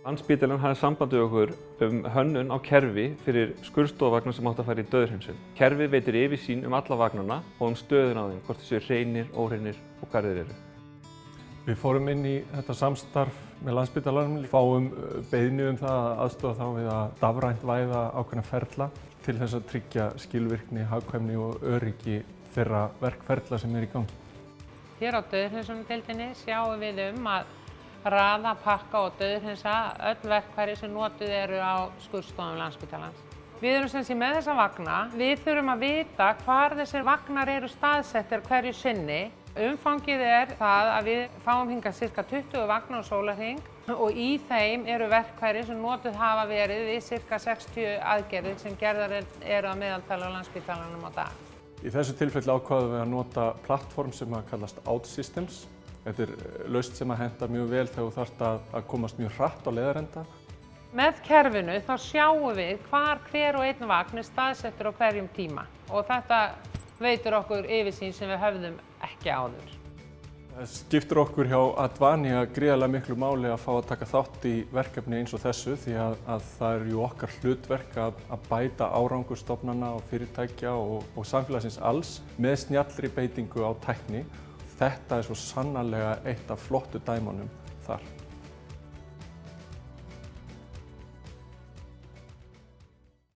Landspítalinn hafði samband við okkur hönnun á kerfi fyrir skurðstofuvagna sem áttu að fara í dauðahreinsun. Kerfið veitir yfirsýn alla vagnana og stöðuna á þeim, hvort þessu hreinir, óhreinir og hvar þeir eru. Við fórum inn í þetta samstarf með Landspítalanum, fáum beiðni það að aðstoða þá við að stafrænt væða ákveðna ferla til þess að tryggja skilvirkni, hagkvæmni og öryggi þeirra verkferla sem í gangi. Hér á dauðahreinsunardeildinni sjáum við að raða, pakka og dauðhreinsa öll verkfæri sem notuð eru á skurðstofum Landspítalans. Við erum sem sé með þessa vagna. Við þurfum að vita hvar þessir vagnar eru staðsettir hverju sinni. Umfangið það að við fáum hingað ca. 20 vagna á sólarhring og í þeim eru verkfæri sem notuð hafa verið við ca. 60 aðgerðir sem gerðar eru að meðaltali á Landspítalanum á dag. Í þessu tilfelli ákváðum við að nota plattform sem kallast OutSystems. Þetta lausn sem hentar mjög vel þegar þú þarft að komast mjög hratt á leiðarenda. Með kerfinu þá sjáum við hver og einn vagn staðsettur á hverjum tíma og þetta veitir okkur yfirsýn sem við höfðum ekki áður. Það skiptir okkur hjá Advania gríðarlega miklu máli að fá að taka þátt í verkefni eins og þessu því að það er okkar hlutverk að bæta árangur stofnana og fyrirtækja og samfélagsins alls með snjallri beitingu á tækni. Þetta er svo sannarlega eitt af flottu dæmunum þar.